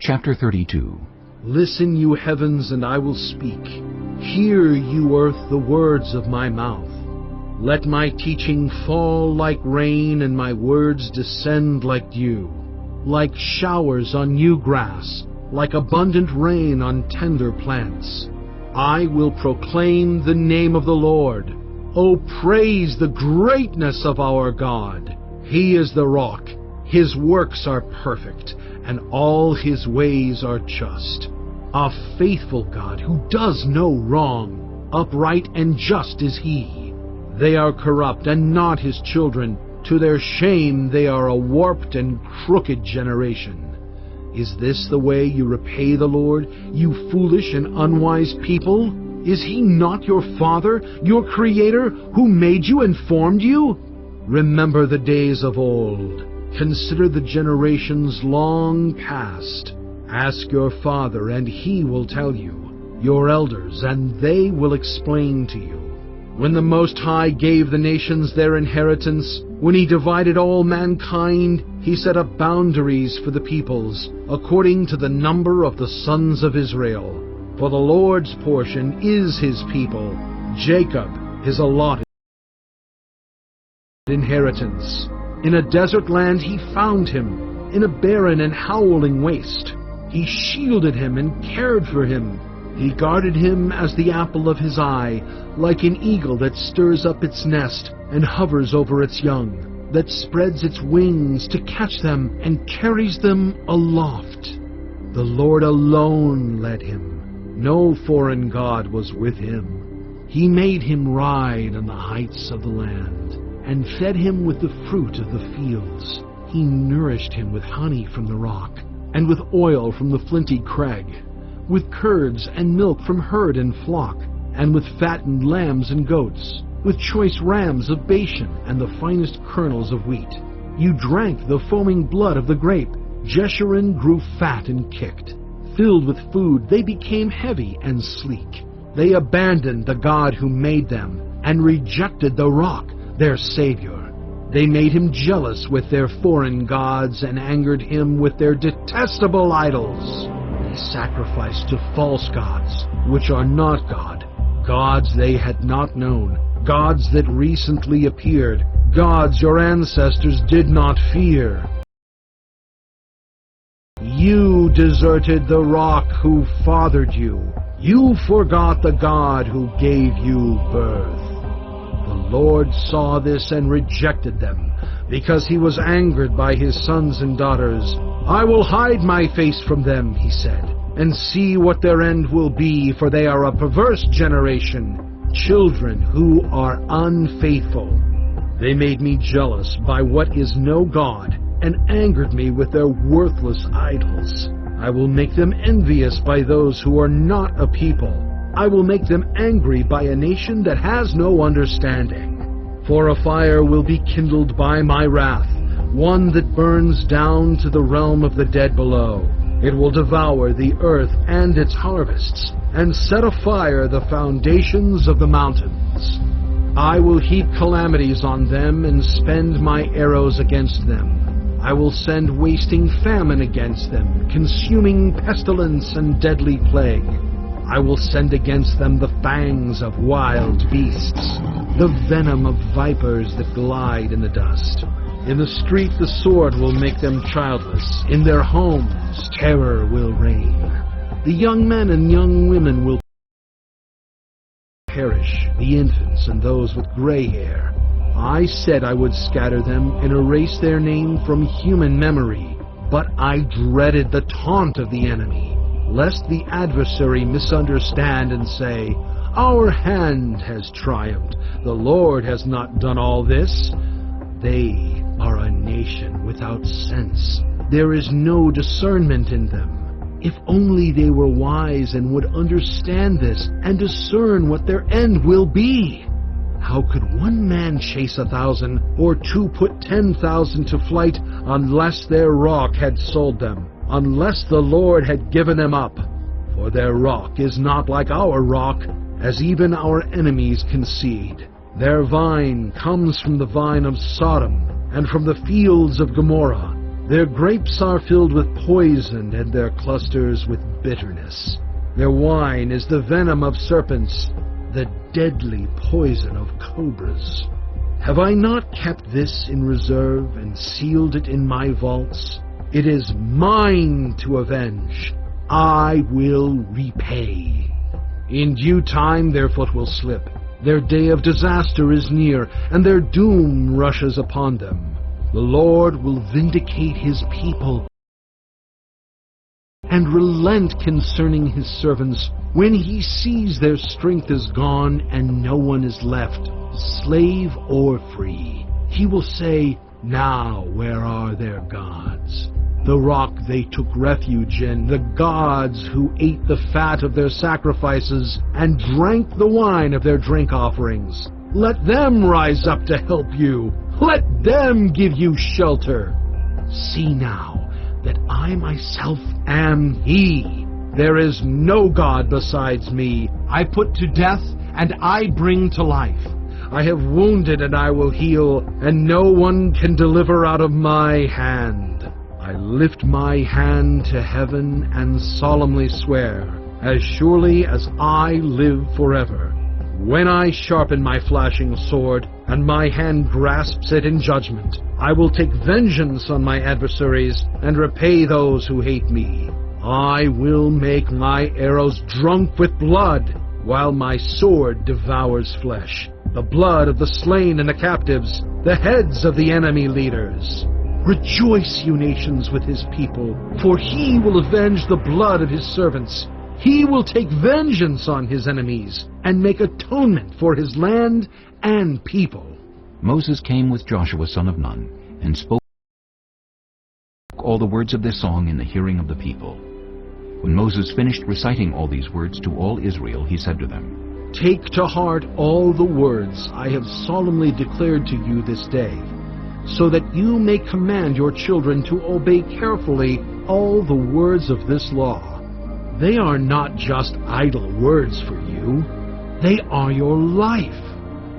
Chapter 32. Listen, you heavens, and I will speak. Hear, you earth, the words of my mouth. Let my teaching fall like rain, and my words descend like dew, like showers on new grass, like abundant rain on tender plants. I will proclaim the name of the Lord. O praise the greatness of our God. He is the rock. His works are perfect, and all his ways are just. A faithful God who does no wrong. Upright and just is he. They are corrupt and not his children. To their shame they are a warped and crooked generation. Is this the way you repay the Lord, you foolish and unwise people? Is he not your Father, your Creator, who made you and formed you? Remember the days of old. Consider the generations long past. Ask your father, and he will tell you, your elders, and they will explain to you. When the Most High gave the nations their inheritance, when he divided all mankind, he set up boundaries for the peoples, according to the number of the sons of Israel. For the Lord's portion is his people, Jacob his allotted inheritance. In a desert land he found him, in a barren and howling waste. He shielded him and cared for him. He guarded him as the apple of his eye, like an eagle that stirs up its nest and hovers over its young, that spreads its wings to catch them and carries them aloft. The Lord alone led him. No foreign god was with him. He made him ride on the heights of the land, and fed him with the fruit of the fields. He nourished him with honey from the rock, and with oil from the flinty crag, with curds and milk from herd and flock, and with fattened lambs and goats, with choice rams of Bashan and the finest kernels of wheat. You drank the foaming blood of the grape. Jeshurun grew fat and kicked. Filled with food, they became heavy and sleek. They abandoned the God who made them, and rejected the rock, their Savior. They made him jealous with their foreign gods, and angered him with their detestable idols. They sacrificed to false gods, which are not God, gods they had not known, gods that recently appeared, gods your ancestors did not fear. You deserted the rock who fathered you. You forgot the God who gave you birth. The Lord saw this and rejected them, because he was angered by his sons and daughters. I will hide my face from them, he said, and see what their end will be, for they are a perverse generation, children who are unfaithful. They made me jealous by what is no God, and angered me with their worthless idols. I will make them envious by those who are not a people. I will make them angry by a nation that has no understanding. For a fire will be kindled by my wrath, one that burns down to the realm of the dead below. It will devour the earth and its harvests, and set afire the foundations of the mountains. I will heap calamities on them and spend my arrows against them. I will send wasting famine against them, consuming pestilence and deadly plague. I will send against them the fangs of wild beasts, the venom of vipers that glide in the dust. In the street the sword will make them childless. In their homes terror will reign. The young men and young women will perish, the infants and those with gray hair. I said I would scatter them and erase their name from human memory, but I dreaded the taunt of the enemy, lest the adversary misunderstand and say, our hand has triumphed, the Lord has not done all this. They are a nation without sense. There is no discernment in them. If only they were wise and would understand this and discern what their end will be. How could one man chase 1,000, or two put 10,000 to flight, unless their rock had sold them, unless the Lord had given them up? For their rock is not like our rock, as even our enemies concede. Their vine comes from the vine of Sodom, and from the fields of Gomorrah. Their grapes are filled with poison, and their clusters with bitterness. Their wine is the venom of serpents, the deadly poison of cobras. Have I not kept this in reserve and sealed it in my vaults? It is mine to avenge. I will repay. In due time their foot will slip. Their day of disaster is near, and their doom rushes upon them. The Lord will vindicate his people and relent concerning his servants when he sees their strength is gone and no one is left, slave or free. He will say, "Now where are their gods? The rock they took refuge in, the gods who ate the fat of their sacrifices and drank the wine of their drink offerings. Let them rise up to help you. Let them give you shelter. See now that I myself am he. There is no God besides me. I put to death, and I bring to life. I have wounded, and I will heal, and no one can deliver out of my hand. I lift my hand to heaven and solemnly swear, as surely as I live forever, when I sharpen my flashing sword, and my hand grasps it in judgment, I will take vengeance on my adversaries and repay those who hate me. I will make my arrows drunk with blood, while my sword devours flesh, the blood of the slain and the captives, the heads of the enemy leaders. Rejoice, you nations, with his people, for he will avenge the blood of his servants. He will take vengeance on his enemies and make atonement for his land and people." Moses came with Joshua son of Nun and spoke all the words of this song in the hearing of the people. When Moses finished reciting all these words to all Israel, he said to them, "Take to heart all the words I have solemnly declared to you this day, so that you may command your children to obey carefully all the words of this law. They are not just idle words for you. They are your life.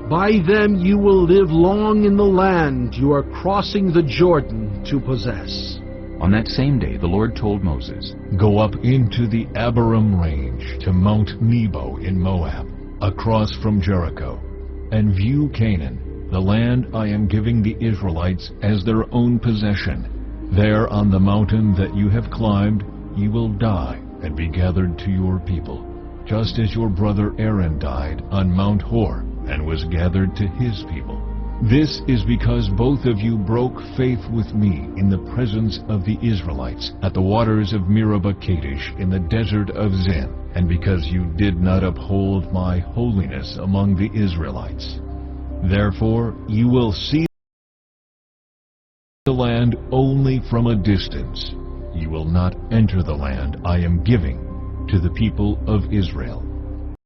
By them you will live long in the land you are crossing the Jordan to possess." On that same day the Lord told Moses, "Go up into the Abarim range to Mount Nebo in Moab, across from Jericho, and view Canaan, the land I am giving the Israelites as their own possession. There on the mountain that you have climbed, you will die and be gathered to your people, just as your brother Aaron died on Mount Hor and was gathered to his people. This is because both of you broke faith with me in the presence of the Israelites at the waters of Meribah Kadesh in the desert of Zin, and because you did not uphold my holiness among the Israelites. Therefore you will see the land only from a distance. You will not enter the land I am giving to the people of Israel."